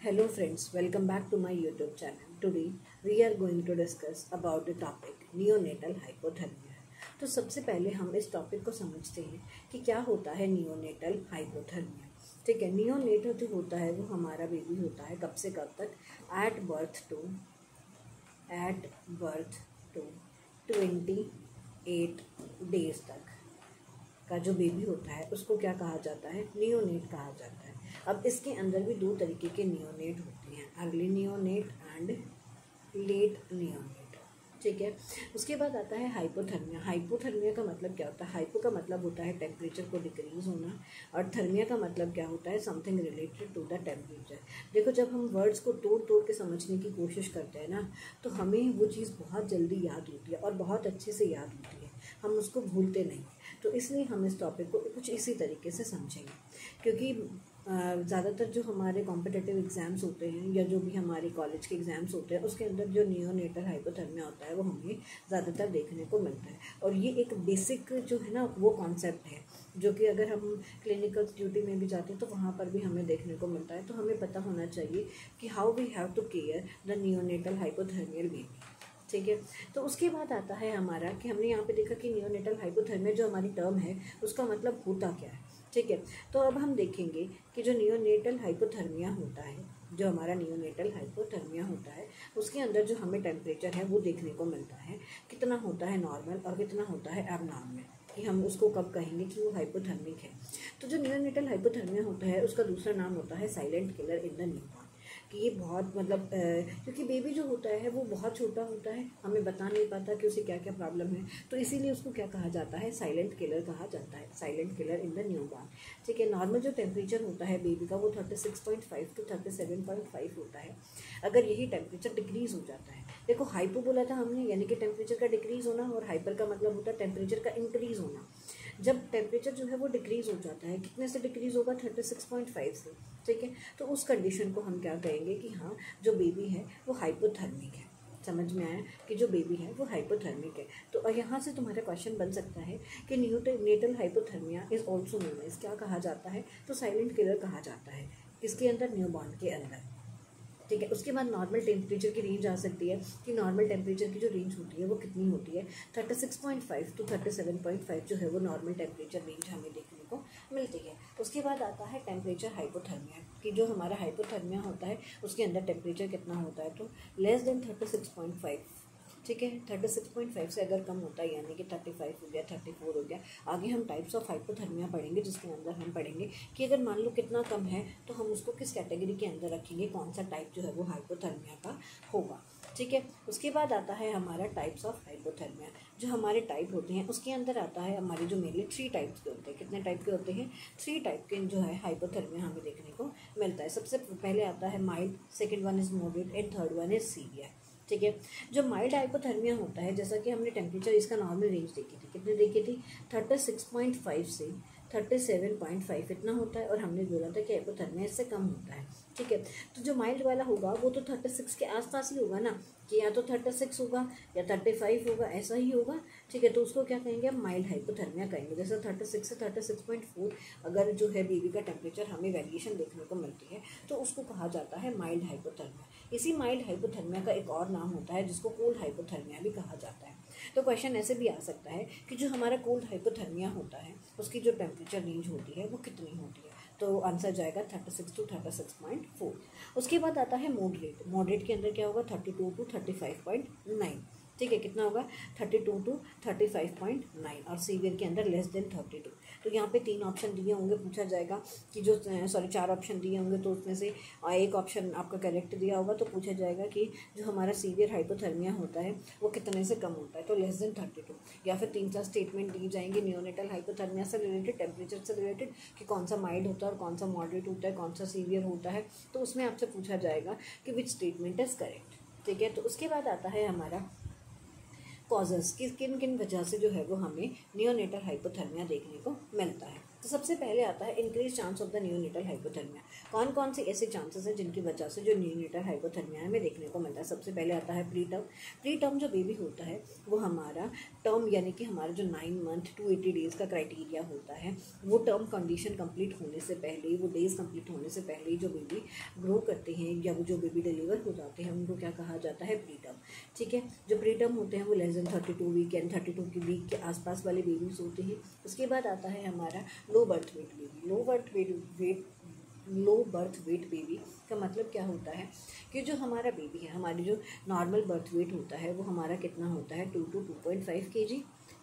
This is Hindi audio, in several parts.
Hello friends, welcome back to my YouTube channel. Today we are going to discuss about the topic neonatal hypothermia. तो सबसे पहले हम इस टॉपिक को समझते हैं कि क्या होता है नियोनेटल हाइपोथर्मिया। ठीक है, नियोनेटल जो होता है वो हमारा बेबी होता है कब से कब तक, एट बर्थ टू 28 डेज तक का जो बेबी होता है उसको क्या कहा जाता है, नियोनेट कहा जाता है। अब इसके अंदर भी दो तरीके के नियोनेट होते हैं, early neonate and let neonate. ठीक है, उसके बाद आता है हाइपोथर्मिया। हाइपोथर्मिया का मतलब क्या होता है? हाइपो का मतलब होता है टेम्परेचर को डिक्रीज होना, और थर्मिया का मतलब क्या होता है, something related to the temperature. देखो, जब हम वर्ड्स को तोड़ तोड़ के समझने की कोशिश करते हैं ना, तो हमें वो चीज़ बहुत जल्दी याद होती है और बहुत अच्छे से याद होती है, हम उसको भूलते नहीं। तो इसलिए हम इस टॉपिक को कुछ इसी तरीके से समझेंगे, क्योंकि ज़्यादातर जो हमारे कॉम्पिटिटिव एग्ज़ाम्स होते हैं या जो भी हमारे कॉलेज के एग्ज़ाम्स होते हैं उसके अंदर जो नियोनेटल हाइपोथर्मिया होता है वो हमें ज़्यादातर देखने को मिलता है। और ये एक बेसिक जो है ना वो कॉन्सेप्ट है जो कि अगर हम क्लिनिकल ड्यूटी में भी जाते हैं तो वहाँ पर भी हमें देखने को मिलता है। तो हमें पता होना चाहिए कि how we have to care the neonatal hypothermial baby. ठीक है, तो उसके बाद आता है हमारा कि हमने यहाँ पे देखा कि नियोनेटल हाइपोथर्मिया जो हमारी टर्म है उसका मतलब होता क्या है। ठीक है, तो अब हम देखेंगे कि जो नियोनेटल हाइपोथर्मिया होता है, जो हमारा नियोनेटल हाइपोथर्मिया होता है उसके अंदर जो हमें टेम्परेचर है वो देखने को मिलता है, कितना होता है नॉर्मल और कितना होता है एबनॉर्मल, कि हम उसको कब कहेंगे कि वो हाइपोथर्मिक है। तो जो नियोनेटल हाइपोथर्मिया होता है उसका दूसरा नाम होता है silent killer in the newborn. कि ये बहुत मतलब क्योंकि बेबी जो होता है वो बहुत छोटा होता है, हमें बता नहीं पाता कि उसे क्या क्या प्रॉब्लम है, तो इसीलिए उसको क्या कहा जाता है, साइलेंट किलर कहा जाता है, silent killer in the newborn. ठीक है, नॉर्मल जो टेम्परेचर होता है बेबी का वो 36.5 to 37.5 होता है। अगर यही टेम्परेचर डिक्रीज़ हो जाता है, देखो हाइपो बोला था हमने यानी कि टेम्परेचर का डिक्रीज़ होना, और हाइपर का मतलब होता है टेम्परेचर का इंक्रीज़ होना। जब टेम्परेचर जो है वो डिक्रीज़ हो जाता है, कितने से डिक्रीज़ होगा, 36.5 से। ठीक है, तो उस कंडीशन को हम क्या कहेंगे कि हाँ जो बेबी है वो हाइपोथर्मिक है। समझ में आया कि जो बेबी है वो हाइपोथर्मिक है। तो यहाँ से तुम्हारा क्वेश्चन बन सकता है कि neonatal hypothermia is also known as क्या कहा जाता है, तो साइलेंट किलर कहा जाता है। किसके अंदर, न्यूबॉर्न के अंदर। ठीक है, उसके बाद नॉर्मल टेम्परेचर की रेंज आ सकती है कि नॉर्मल टेम्परेचर की जो रेंज होती है वो कितनी होती है, 36.5 to 37.5 जो है वो नॉर्मल टेम्परेचर रेंज हमें देखने को मिलती है। उसके बाद आता है टेम्परेचर हाइपोथर्मिया, कि जो हमारा हाइपोथर्मिया होता है उसके अंदर टेम्परेचर कितना होता है, तो लेस देन 36.5। ठीक है, 36.5 से अगर कम होता है यानी कि 35 हो गया, 34 हो गया। आगे हम टाइप्स ऑफ हाइपोथर्मिया पढ़ेंगे जिसके अंदर हम पढ़ेंगे कि अगर मान लो कितना कम है तो हम उसको किस कैटेगरी के अंदर रखेंगे, कौन सा टाइप जो है वो हाइपोथर्मिया का होगा। ठीक है, उसके बाद आता है हमारा टाइप्स ऑफ हाइपोथर्मिया। जो हमारे टाइप होते हैं उसके अंदर आता है हमारे जो मेनली 3 टाइप्स के होते हैं। कितने टाइप के होते हैं, 3 टाइप के जो है हाइपोथर्मिया हमें देखने को मिलता है। सबसे पहले आता है mild, second one is moderate and third one is severe. ठीक है, जो माइल्ड हाइपोथर्मिया होता है, जैसा कि हमने टेम्परेचर इसका नॉर्मल रेंज देखी थी, कितने देखी थी, 36.5 से 37.5 इतना होता है, और हमने बोला था कि हाइपोथर्मिया इससे कम होता है। ठीक है, तो जो माइल्ड वाला होगा वो तो 36 के आसपास ही होगा ना, कि या तो 36 होगा या 35 होगा, ऐसा ही होगा। ठीक है, तो उसको क्या कहेंगे, हम माइल्ड हाइपोथर्मिया कहेंगे। जैसे 36 से 36.4 अगर जो है बेबी का टेम्परेचर हमें वेरिएशन देखने को मिलती है तो उसको कहा जाता है माइल्ड हाइपोथर्मिया। इसी माइल्ड हाइपोथर्मिया का एक और नाम होता है जिसको कोल्ड हाइपोथर्मिया भी कहा जाता है। तो क्वेश्चन ऐसे भी आ सकता है कि जो हमारा कोल्ड हाइपोथर्मिया होता है उसकी जो टेम्परेचर रेंज होती है वो कितनी होती है, तो आंसर जाएगा 36 to 36.4। उसके बाद आता है मॉडरेट। मॉडरेट के अंदर क्या होगा, 32 to 35.9। ठीक है, कितना होगा, 32 to 35.9, और सीवियर के अंदर लेस देन 32। तो यहाँ पे 3 ऑप्शन दिए होंगे, पूछा जाएगा कि जो 4 ऑप्शन दिए होंगे तो उसमें से एक ऑप्शन आपका करेक्ट दिया होगा, तो पूछा जाएगा कि जो हमारा सीवियर हाइपोथर्मिया होता है वो कितने से कम होता है, तो लेस देन 32। या फिर 3-4 स्टेटमेंट दी जाएंगे नियोनेटल हाइपोथर्मिया से रिलेटेड, टेम्परेचर से रिलेटेड, कि कौन सा माइल्ड होता है और कौन सा मॉडरेट होता है, कौन सा सीवियर होता है, तो उसमें आपसे पूछा जाएगा कि विच स्टेटमेंट इज करेक्ट। ठीक है, तो उसके बाद आता है हमारा कॉजेस, किन किन वजह से जो है वो हमें नियोनेटल हाइपोथर्मिया देखने को मिलता है। तो सबसे पहले आता है increase chance of the neonatal hypothermia. कौन कौन से ऐसे चांसेस हैं जिनकी वजह से जो न्यूनेटल हाइपोथर्मिया हमें देखने को मिलता है। सबसे पहले आता है प्री टर्म। प्री टर्म जो बेबी होता है वो हमारा टर्म यानी कि हमारा जो 9 मंथ 280 डेज़ का क्राइटेरिया होता है, वो टर्म कंडीशन कंप्लीट होने से पहले, वो डेज़ कंप्लीट होने से पहले ही जो बेबी ग्रो करते हैं या वो जो बेबी डिलीवर हो जाते हैं उनको क्या कहा जाता है, प्री टर्म। ठीक है, जो प्री टर्म होते हैं वो लेस देन 32 वीक एंड 32 की वीक के आसपास वाले बेबीज होते हैं। उसके बाद आता है हमारा low birth weight baby. Low birth weight baby का मतलब क्या होता है कि जो हमारा बेबी है, हमारी जो नॉर्मल बर्थ वेट होता है वो हमारा कितना होता है 2 to 2.5 kg।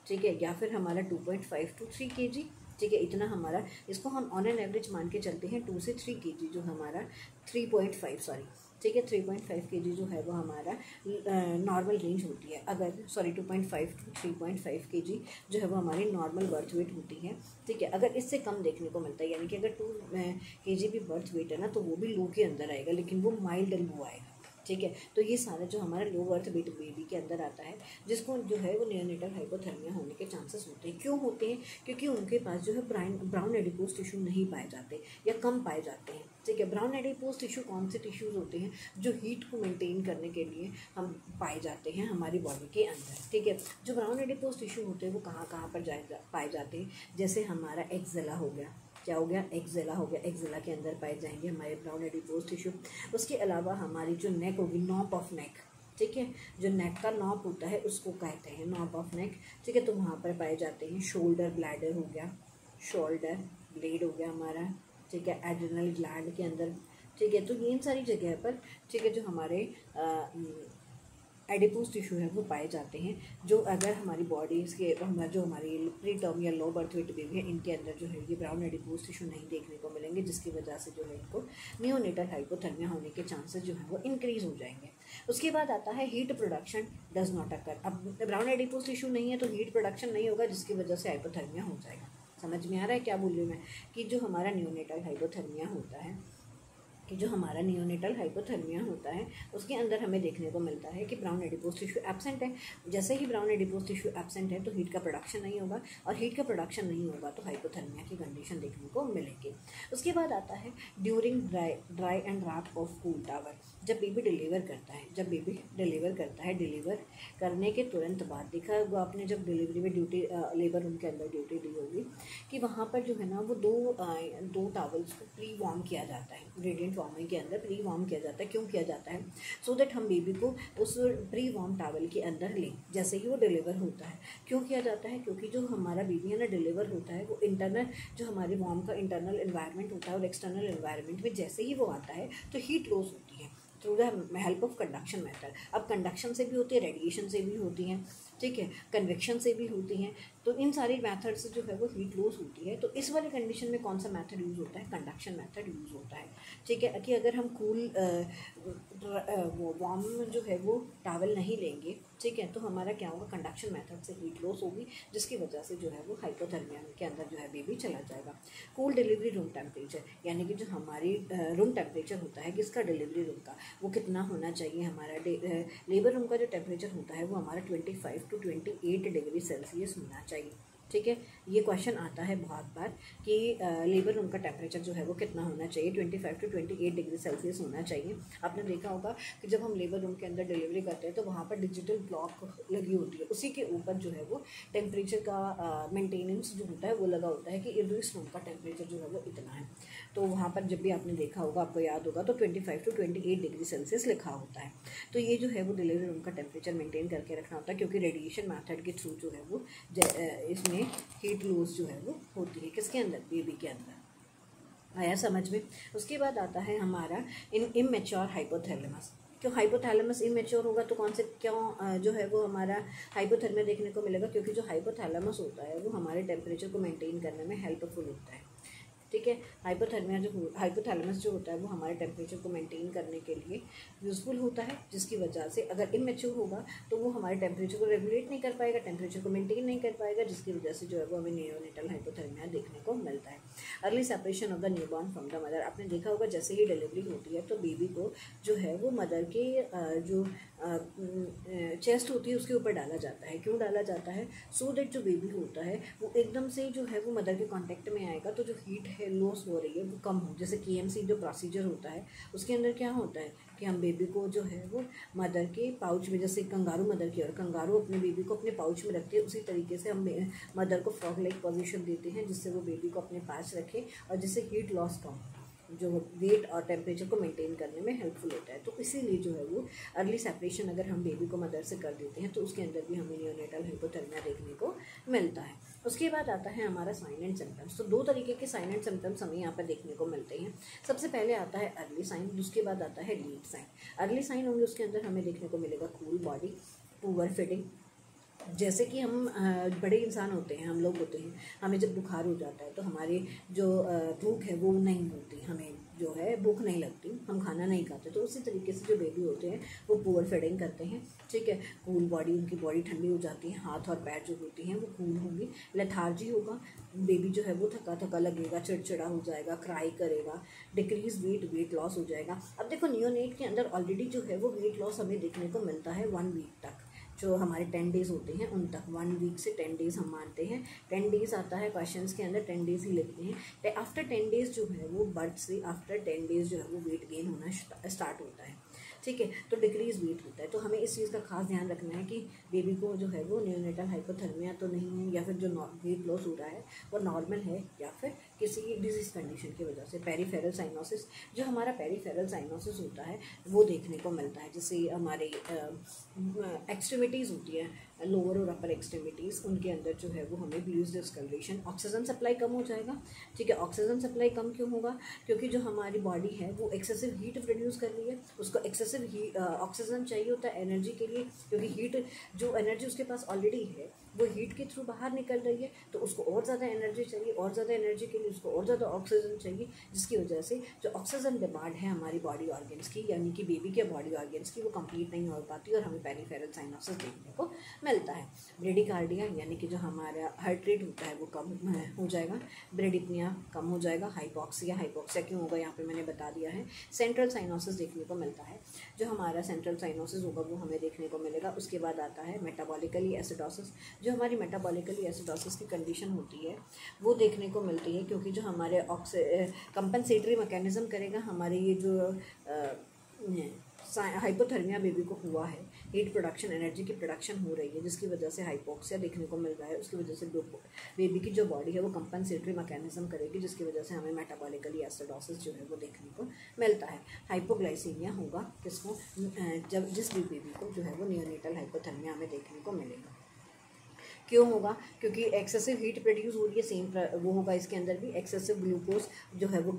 ठीक है, या फिर हमारा 2.5 to 3 kg। ठीक है, इतना हमारा, इसको हम ऑन एन एवरेज मान के चलते हैं 2 से 3 kg जो हमारा 3.5 सॉरी, ठीक है 3.5 kg जो है वो हमारा नॉर्मल रेंज होती है। अगर 2.5 to 3.5 kg जो है वो हमारी नॉर्मल बर्थ वेट होती है। ठीक है, अगर इससे कम देखने को मिलता है यानी कि अगर 2 kg भी बर्थ वेट है ना तो वो भी लो के अंदर आएगा, लेकिन वो माइल्ड लो आएगा। ठीक है, तो ये सारा जो हमारा लो बर्थ वेट बेबी के अंदर आता है जिसको जो है वो नियोनेटल हाइपोथर्मिया होने के चांसेस होते हैं। क्यों होते हैं? क्योंकि उनके पास जो है ब्राउन एडिपोज टिश्यू नहीं पाए जाते या कम पाए जाते हैं। ठीक है, ब्राउन एडिपोज टिश्यू कौन से टिश्यूज़ होते हैं जो हीट को मेंटेन करने के लिए हम पाए जाते हैं हमारी बॉडी के अंदर। ठीक है, जो ब्राउन एडिपोज टिश्यू होते हैं वो कहाँ पर पाए जाते हैं, जैसे हमारा एक्सेला हो गया, क्या हो गया, एक्सेला हो गया, एक्सेला के अंदर पाए जाएंगे हमारे ब्राउन एडिपोज टिश्यू। उसके अलावा हमारी जो नेक होगी, नॉप ऑफ नेक, ठीक है, जो नेक का नॉप होता है उसको कहते हैं नॉप ऑफ नेक। ठीक है, तो वहाँ पर पाए जाते हैं शोल्डर ब्लैडर हो गया, शोल्डर ब्लेड हो गया हमारा। ठीक है, एड्रिनल ग्लैंड के अंदर। ठीक है, तो इन सारी जगह पर, ठीक है, जो हमारे एडिपोज टिश्यू है वो पाए जाते हैं, जो अगर हमारी बॉडी के जो हमारी प्री टर्म या लो बर्थ वेट बेबी है इनके अंदर जो है ये ब्राउन एडिपोज टिश्यू नहीं देखने को मिलेंगे, जिसकी वजह से जो है इनको नियोनेटल हाइपोथर्मिया होने के चांसेस जो है वो इंक्रीज हो जाएंगे। उसके बाद आता है heat production does not occur. अब ब्राउन एडिपोज टिश्यू नहीं है तो हीट प्रोडक्शन नहीं होगा, जिसकी वजह से हाइपोथर्मिया हो जाएगा। समझ में आ रहा है क्या बोल रही हूँ मैं, कि जो हमारा नियोनेटल हाइपोथर्मिया होता है, कि जो हमारा नियोनेटल हाइपोथर्मिया होता है उसके अंदर हमें देखने को मिलता है कि ब्राउन एडिपोज टिश्यू एब्सेंट है। जैसे ही ब्राउन एडिपोज टिश्यू एब्सेंट है तो हीट का प्रोडक्शन नहीं होगा, और हीट का प्रोडक्शन नहीं होगा तो हाइपोथर्मिया की कंडीशन देखने को मिलेगी। उसके बाद आता है during dry and wrap of cool tower. जब बेबी डिलीवर करता है, डिलीवर करने के तुरंत बाद, देखा होगा आपने जब डिलीवरी में ड्यूटी लेबर रूम के अंदर ड्यूटी दी होगी कि वहाँ पर जो है ना वो दो टावल्स को प्री वार्म किया जाता है, रेडिएंट वार्मिंग के अंदर प्री वार्म किया जाता है। क्यों किया जाता है? सो दैट हम बेबी को उस प्री वार्म टावल के अंदर लें जैसे ही वो डिलीवर होता है। क्यों किया जाता है? क्योंकि जो हमारा बेबी है ना डिलीवर होता है वो इंटरनल जो हमारे वार्म का इंटरनल एनवायरनमेंट होता है और एक्सटर्नल एनवायरनमेंट में जैसे ही वो आता है तो हीट लॉस होती है through the help of conduction method. अब कंडक्शन से भी होती है, रेडिएशन से भी होती हैं, ठीक है, कन्वेक्शन से भी होती हैं, तो इन सारी मेथड से जो है वो हीट लॉस होती है। तो इस वाले कंडीशन में कौन सा मेथड यूज़ होता है? कंडक्शन मेथड यूज़ होता है। ठीक है, कि अगर हम कूल वो वार्म जो है वो टावल नहीं लेंगे, ठीक है, तो हमारा क्या होगा, कंडक्शन मेथड से हीट लॉस होगी, जिसकी वजह से जो है वो हाइपोथर्मिया के अंदर जो है बेबी चला जाएगा। कूल डिलीवरी रूम टेम्परेचर, यानी कि जो हमारी रूम टेम्परेचर होता है किसका, डिलीवरी रूम का, वो कितना होना चाहिए हमारा। लेबर रूम का जो टेम्परेचर होता है वो हमारा 25 to 28 डिग्री सेल्सियस होना चाहिए। ठीक है, ये क्वेश्चन आता है बहुत बार कि लेबर रूम का टेम्परेचर जो है वो कितना होना चाहिए, 25 to 28 डिग्री सेल्सियस होना चाहिए। आपने देखा होगा कि जब हम लेबर रूम के अंदर डिलीवरी करते हैं तो वहाँ पर डिजिटल क्लॉक लगी होती है, उसी के ऊपर जो है वो टेम्परेचर का मेंटेनेंस जो होता है वो लगा होता है कि इस रूम का टेम्परेचर जो है वो इतना है। तो वहाँ पर जब भी आपने देखा होगा, आपको याद होगा, तो 25 to 28 डिग्री सेल्सियस लिखा होता है। तो ये जो है वो डिलीवरी रूम का टेम्परेचर मेंटेन करके रखना होता है, क्योंकि रेडिएशन मेथड के थ्रू जो है वो इसमें हीट लॉस जो है वो होती है किसके अंदर, बेबी के अंदर। आया समझ में? उसके बाद आता है हमारा इमैच्योर हाइपोथैलेमस। क्यों हाइपोथैलेमस इमैच्योर होगा तो क्यों जो है वो हमारा हाइपोथर्मिया देखने को मिलेगा? क्योंकि जो हाइपोथैलेमस होता है वो हमारे टेम्परेचर को मेंटेन करने में हेल्पफुल होता है। ठीक है, हाइपोथैलेमस जो होता है वो हमारे टेम्परेचर को मेंटेन करने के लिए यूज़फुल होता है, जिसकी वजह से अगर इमैच्योर होगा तो वो हमारे टेम्परेचर को रेगुलेट नहीं कर पाएगा, टेम्परेचर को मेंटेन नहीं कर पाएगा, जिसकी वजह से जो है वो हमें नियोनेटल हाइपोथर्मिया देखने को मिलता है। Early separation of the newborn from the mother. आपने देखा होगा जैसे ही डिलीवरी होती है तो बेबी को जो है वो मदर के जो चेस्ट होती है उसके ऊपर डाला जाता है। क्यों डाला जाता है? सो दैट जो बेबी होता है वो एकदम से जो है वो मदर के कांटेक्ट में आएगा तो जो हीट है लॉस हो रही है वो कम हो। जैसे KMC जो प्रोसीजर होता है उसके अंदर क्या होता है कि हम बेबी को जो है वो मदर के पाउच में, जैसे कंगारू मदर की और कंगारू अपने बेबी को अपने पाउच में रखते हैं, उसी तरीके से हम मदर को फ्रॉग लाइक पोजीशन देते हैं जिससे वो बेबी को अपने पास रखे और जिससे हीट लॉस कम, जो वेट और टेम्परेचर को मेंटेन करने में हेल्पफुल होता है। तो इसीलिए जो है वो अर्ली सेपरेशन अगर हम बेबी को मदर से कर देते हैं तो उसके अंदर भी हमें नियोनेटल हाइपोथर्मिया देखने को मिलता है। उसके बाद आता है हमारा साइन एंड सिम्टम्स। तो दो तरीके के साइन एंड सिम्टम्स हमें यहाँ पर देखने को मिलते हैं। सबसे पहले आता है अर्ली साइन, उसके बाद आता है लेट साइन। अर्ली साइन होंगे उसके अंदर हमें देखने को मिलेगा कूल बॉडी, पुअर फीडिंग। जैसे कि हम बड़े इंसान होते हैं, हम लोग होते हैं, हमें जब बुखार हो जाता है तो हमारी जो भूख है वो नहीं होती, हमें जो है भूख नहीं लगती, हम खाना नहीं खाते। तो उसी तरीके से जो बेबी होते हैं वो पुअर फीडिंग करते हैं, ठीक है। कूल बॉडी, उनकी बॉडी ठंडी हो जाती है, हाथ और पैर जो होती हैं वो कूल होंगी। लेथार्जी होगा, बेबी जो है वो थका थका लगेगा, चिड़चिड़ा हो जाएगा, क्राई करेगा। डिक्रीज वेट, वेट लॉस हो जाएगा। अब देखो नियोनेट के अंदर ऑलरेडी जो है वो वेट लॉस हमें देखने को मिलता है 1 वीक तक, जो हमारे 10 डेज़ होते हैं उन तक, 1 वीक से 10 डेज़ हम मानते हैं। 10 डेज़ आता है क्वेश्चंस के अंदर, 10 डेज़ ही लिखते हैं। आफ्टर 10 डेज़ जो है वो बर्थ से आफ्टर 10 डेज़ जो है वो वेट गेन होना स्टार्ट होता है, ठीक है। तो डिक्रीज वेट होता है। तो हमें इस चीज़ का खास ध्यान रखना है कि बेबी को जो है वो नियोनेटल हाइपोथर्मिया तो नहीं है, या फिर जो वेट लॉस हो रहा है वो नॉर्मल है या फिर किसी डिजीज़ कंडीशन की वजह से। पेरीफेरल साइनोसिस, जो हमारा पेरीफेरल साइनोसिस होता है वो देखने को मिलता है। जैसे हमारे एक्सट्रीमिटीज़ होती है, लोअर और अपर एक्सट्रीमिटीज़, उनके अंदर जो है वो हमें ब्लूज डिस्कलरेशन, ऑक्सीजन सप्लाई कम हो जाएगा, ठीक है। ऑक्सीजन सप्लाई कम क्यों होगा? क्योंकि जो हमारी बॉडी है वो एक्सेसिव हीट प्रोड्यूस कर रही है, उसको एक्सेसिव ऑक्सीजन चाहिए होता है एनर्जी के लिए, क्योंकि हीट, जो एनर्जी उसके पास ऑलरेडी है वो हीट के थ्रू बाहर निकल रही है, तो उसको और ज़्यादा एनर्जी चाहिए, और ज़्यादा एनर्जी के लिए उसको और ज़्यादा ऑक्सीजन चाहिए, जिसकी वजह से जो ऑक्सीजन डिमांड है हमारी बॉडी ऑर्गन्स की, यानी कि बेबी के बॉडी ऑर्गन्स की, वो कंप्लीट नहीं हो पाती और हमें पेरीफेरल साइनोसिस देखने को मिलता है। ब्रेडिकार्डिया, यानी कि जो हमारा हार्ट रेट होता है वो कम हो जाएगा। ब्रेडिपनिया कम हो जाएगा। हाइपोक्सिया, हाइपोक्सिया क्यों होगा यहाँ पे मैंने बता दिया है। सेंट्रल साइनोसिस देखने को मिलता है, जो हमारा सेंट्रल साइनोसिस होगा वो हमें देखने को मिलेगा। उसके बाद आता है मेटाबॉलिकली एसिडोसिस, जो हमारी मेटाबॉलिकली एसिडोसिस की कंडीशन होती है वो देखने को मिलती है, क्योंकि जो हमारे कंपनसेटरी मैकेनिज्म करेगा हमारे ये जो हाइपोथर्मिया बेबी को हुआ है, हीट प्रोडक्शन, एनर्जी की प्रोडक्शन हो रही है, जिसकी वजह से हाइपोक्सिया देखने को मिल रहा है। उसकी वजह से बेबी की जो बॉडी है वो कंपनसेटरी मैकेनिज्म करेगी, जिसकी वजह से हमें मेटाबॉलिकली एसिडोसिस जो है वो देखने को मिलता है। हाइपोग्लाइसीमिया होगा किसको? जब जिस भी बेबी को जो है वो नियोनेटल हाइपोथर्मिया हमें देखने को मिलेगा। क्यों होगा? क्योंकि एक्सेसिव हीट प्रोड्यूस हो रही है, सेम वो होगा इसके अंदर भी। एक्सेसिव ग्लूकोज जो है वो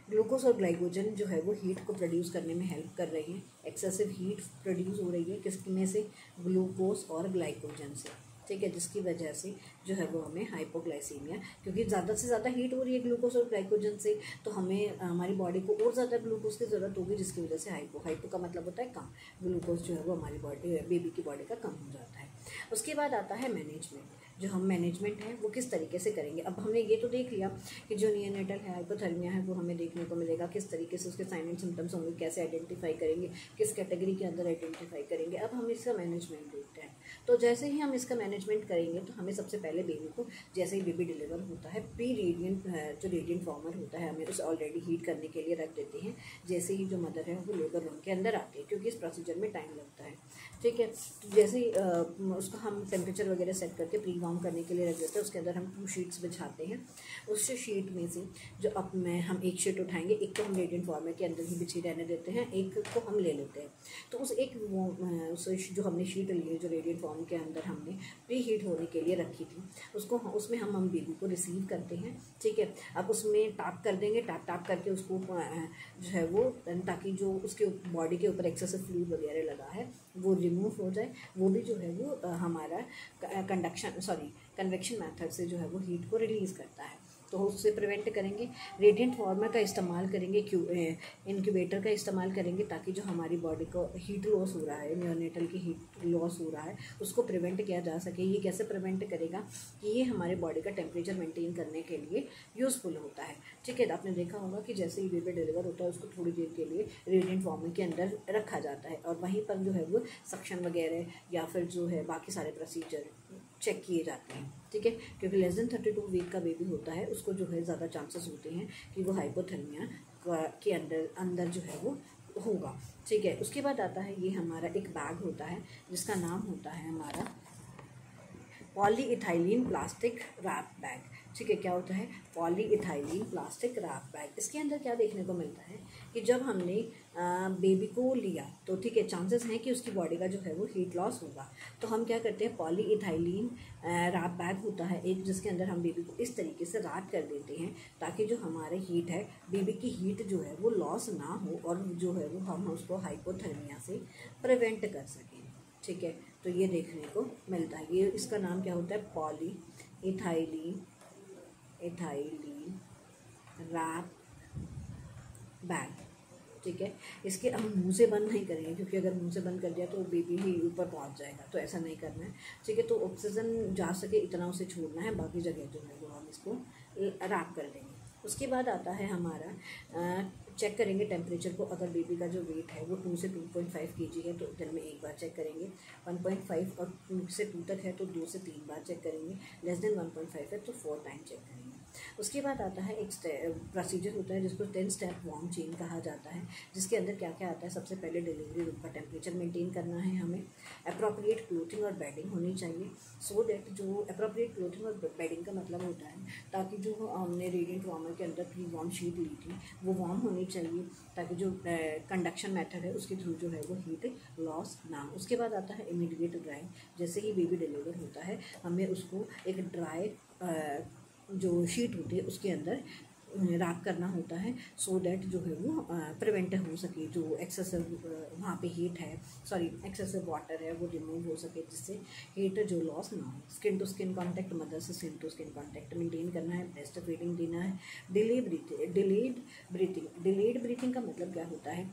ग्लूकोज और ग्लाइकोजन जो है वो हीट को प्रोड्यूस करने में हेल्प कर रही है। एक्सेसिव हीट प्रोड्यूस हो रही है किसमें से? ग्लूकोज और ग्लाइकोजन से, ठीक है, जिसकी वजह से जो है वो हमें हाइपोग्लाइसीमिया, क्योंकि ज़्यादा से ज़्यादा हीट हो रही है ग्लूकोज और ग्लाइकोजन से, तो हमें हमारी बॉडी को और ज़्यादा ग्लूकोज की ज़रूरत होगी, जिसकी वजह से हाइपो का मतलब होता है कम, ग्लूकोज जो है वो हमारी बॉडी, बेबी की बॉडी का कम हो जाता है। उसके बाद आता है मैनेजमेंट। जो हम मैनेजमेंट है वो किस तरीके से करेंगे? अब हमने ये तो देख लिया कि जो नियोनेटल है हाइपोथर्मिया है वो हमें देखने को मिलेगा, किस तरीके से उसके साइन एंड सिम्टम्स होंगे, कैसे आइडेंटिफाई करेंगे, किस कैटेगरी के अंदर आइडेंटिफाई करेंगे। अब हम इसका मैनेजमेंट देखते हैं। तो जैसे ही हम इसका मैनेजमेंट करेंगे तो हमें सबसे पहले बेबी को, जैसे ही बेबी डिलीवर होता है, प्री रेडिएंट जो रेडिएंट फॉर्मर होता है हमें उसे ऑलरेडी हीट करने के लिए रख देते हैं। जैसे ही जो मदर है वो लेबर रूम के अंदर आती है, क्योंकि इस प्रोसीजर में टाइम लगता है, ठीक है। तो जैसे ही उसका हम टेम्परेचर वगैरह सेट करके प्री वार्म करने के लिए रख देते हैं, उसके अंदर हम 2 शीट्स बिछाते हैं। उस शीट में से जो अब में हम एक शीट उठाएंगे, एक तो हम रेडिएंट फॉर्मर के अंदर ही बिछी रहने देते हैं, एक को हम ले लेते हैं। तो उस जो हमने शीट ली है, जो रेडिएंट फॉर्म के अंदर हमने प्री हीट होने के लिए रखी थी, उसको उसमें हम बेबी को रिसीव करते हैं, ठीक है। अब उसमें टैप कर देंगे, टैप करके उसको जो है वो, ताकि जो उसके बॉडी के ऊपर एक्सेसिव फ्लूइड वगैरह लगा है वो रिमूव हो जाए। वो भी जो है वो हमारा कन्वेक्शन मेथड से जो है वो हीट को रिलीज़ करता है, तो उससे प्रिवेंट करेंगे। रेडिएंट वार्मर का इस्तेमाल करेंगे, इंक्यूबेटर का इस्तेमाल करेंगे, ताकि जो हमारी बॉडी को हीट लॉस हो रहा है, नियोनेटल की हीट लॉस हो रहा है, उसको प्रिवेंट किया जा सके। ये कैसे प्रिवेंट करेगा कि ये हमारे बॉडी का टेम्परेचर मेंटेन करने के लिए यूज़फुल होता है। ठीक है, तो आपने देखा होगा कि जैसे ही बेबी डिलीवर होता है उसको थोड़ी देर के लिए रेडिएंट वार्मर के अंदर रखा जाता है और वहीं पर जो है वो सक्शन वगैरह या फिर जो है बाकी सारे प्रोसीजर चेक किए जाते हैं। ठीक है, क्योंकि लेस देन 32 वीक का बेबी होता है उसको जो है ज़्यादा चांसेस होते हैं कि वो हाइपोथर्मिया के अंदर जो है वो होगा। ठीक है, उसके बाद आता है ये हमारा एक बैग होता है जिसका नाम होता है हमारा पॉलीइथाइलीन प्लास्टिक रैप बैग। ठीक है, क्या होता है पॉलीइथाइलीन प्लास्टिक रैप बैग। इसके अंदर क्या देखने को मिलता है कि जब हमने बेबी को लिया तो ठीक है चांसेस हैं कि उसकी बॉडी का जो है वो हीट लॉस होगा, तो हम क्या करते हैं पॉलीइथाइलीन रैप बैग होता है एक, जिसके अंदर हम बेबी को इस तरीके से रैप कर देते हैं ताकि जो हमारे हीट है, बेबी की हीट जो है वो लॉस ना हो और जो है वो हम उसको हाइपोथर्मिया से प्रिवेंट कर सकें। ठीक है, तो ये देखने को मिलता है। ये इसका नाम क्या होता है पॉलीइथाइलीन रैप बैग। ठीक है, इसके हम मुंह से बंद नहीं करेंगे क्योंकि अगर मुंह से बंद कर दिया तो बेबी ही ऊपर पहुंच जाएगा, तो ऐसा नहीं करना है। ठीक है, तो ऑक्सीजन जा सके इतना उसे छोड़ना है, बाकी जगह जो है वो हम इसको रैप कर देंगे। उसके बाद आता है हमारा चेक करेंगे टेम्परेचर को। अगर बेबी का जो वेट है वो 2 से 2.5 kg है तो दिन में एक बार चेक करेंगे। 1.5 और 2 से 2 तक है तो 2 से 3 बार चेक करेंगे। लेस देन 1.5 है तो 4 टाइम चेक करेंगे। उसके बाद आता है एक प्रोसीजर होता है जिसको 10 स्टेप वार्म चेन कहा जाता है, जिसके अंदर क्या क्या आता है। सबसे पहले डिलीवरी रूम का टेम्परेचर मेंटेन करना है हमें। अप्रोप्रिएट क्लोथिंग और बेडिंग होनी चाहिए, सो दैट जो अप्रोप्रिएट क्लोथिंग और बेडिंग का मतलब होता है ताकि जो हमने रेडिएंट वार्मर के अंदर प्री वार्म शीट ली थी वो वार्म होनी चाहिए, ताकि जो कंडक्शन मेथड है उसके थ्रू जो है वो हीट लॉस ना हो। उसके बाद आता है इमीडिएट ड्राई। जैसे ही बेबी डिलीवर होता है हमें उसको एक ड्राई जो शीट होती है उसके अंदर रैप करना होता है, सो दैट जो है वो प्रिवेंट हो सके जो एक्सेसिव वहाँ पे हीट है, सॉरी एक्सेसिव वाटर है वो रिमूव हो सके, जिससे हीट जो लॉस ना हो। Skin to skin contact, mother से skin to skin contact maintain करना है। ब्रेस्ट फीडिंग देना है। डिलेड ब्रीथिंग का मतलब क्या होता है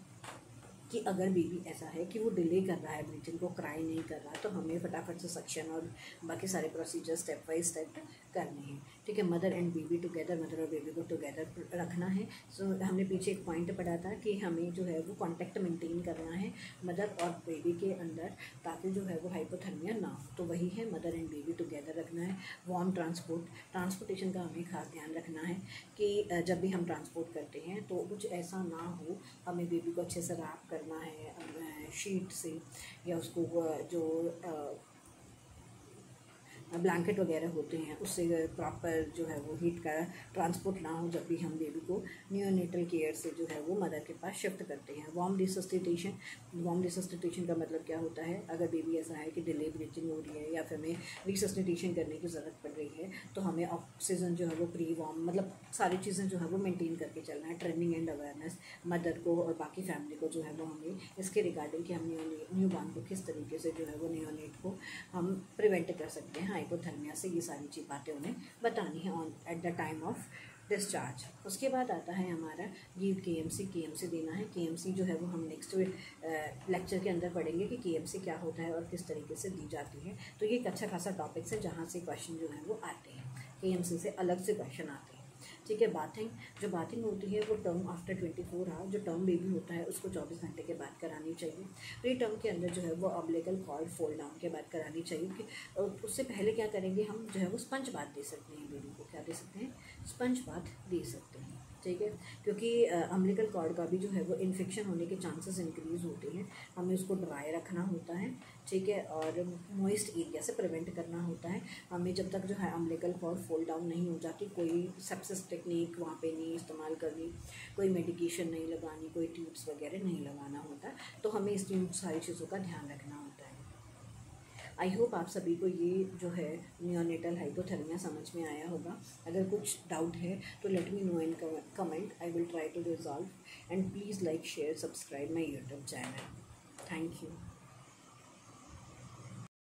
कि अगर बेबी ऐसा है कि वो डिले कर रहा है ब्रीथिंग को, क्राई नहीं कर रहा, तो हमें फटाफट से सक्शन और बाकी सारे प्रोसीजर स्टेप बाय स्टेप करने हैं। ठीक है, mother and baby together, mother और बेबी को टुगेदर रखना है। सो हमने पीछे एक पॉइंट पढ़ा था कि हमें जो है वो कांटेक्ट मेंटेन करना है मदर और बेबी के अंदर, ताकि जो है वो हाइपोथर्मिया ना हो। तो वही है मदर एंड बेबी टुगेदर रखना है। वार्म ट्रांसपोर्टेशन का हमें खास ध्यान रखना है कि जब भी हम ट्रांसपोर्ट करते हैं तो कुछ ऐसा ना हो, हमें बेबी को अच्छे से रैप करना है शीट से, या उसको जो ब्लैंकेट वगैरह होते हैं उससे प्रॉपर जो है वो हीट का ट्रांसपोर्ट ना हो जब भी हम बेबी को नियोनेटल केयर से जो है वो मदर के पास शिफ्ट करते हैं। वार्म रिसस्टिटेशन का मतलब क्या होता है, अगर बेबी ऐसा है कि डिले ब्रीथिंग हो रही है या फिर हमें रिसस्टिटेशन करने की ज़रूरत पड़ रही है तो हमें ऑक्सीजन जो है वो प्री वार्म, मतलब सारी चीज़ें जो है वो मेंटेन करके चलना है। ट्रेनिंग एंड अवेयरनेस मदर को और बाकी फैमिली को जो है वो हमें इसके रिगार्डिंग कि हम न्यू बॉर्न को किस तरीके से जो है वो नियोनेट को हम प्रिवेंट कर सकते हैं हाइपोथर्मिया से, ये सारी चीज़ बातें उन्हें बतानी है on at the time of discharge. उसके बाद आता है हमारा गिव केएमसी देना है। केएमसी जो है वो हम नेक्स्ट लेक्चर के अंदर पढ़ेंगे कि केएमसी क्या होता है और किस तरीके से दी जाती है। तो ये एक अच्छा खासा टॉपिक्स है जहाँ से क्वेश्चन जो है वो आते हैं, केएमसी से अलग से क्वेश्चन आते हैं। ठीक है, जो बाथिंग होती है वो टर्म आफ्टर 24 आवर, जो टर्म बेबी होता है उसको 24 घंटे के बाद करानी चाहिए। प्री टर्म के अंदर जो है वो अम्बिलिकल कॉर्ड फोल्ड डाउन के बाद करानी चाहिए कि उससे पहले क्या करेंगे हम जो है वो स्पंज बाथ दे सकते हैं बेबी को। क्या दे सकते हैं? स्पंज बाथ दे सकते हैं। ठीक है, क्योंकि अम्बिलिकल कॉर्ड का भी जो है वो इन्फेक्शन होने के चांसेस इंक्रीज होते हैं, हमें उसको ड्राई रखना होता है। ठीक है, और मॉइस्ट एरिया से प्रिवेंट करना होता है हमें जब तक जो है अम्बिलिकल कॉर्ड फोल्ड डाउन नहीं हो जाती। कोई सेप्सिस टेक्निक वहाँ पे नहीं इस्तेमाल करनी, कोई मेडिकेशन नहीं लगानी, कोई ट्यूब्स वगैरह नहीं लगाना होता, तो हमें इस सारी चीज़ों का ध्यान रखना होता है। आई होप आप सभी को ये जो है नियोनेटल हाइपोथर्मिया समझ में आया होगा। अगर कुछ डाउट है तो let me know in comment, I will try to resolve, and please like share subscribe my YouTube channel. Thank you.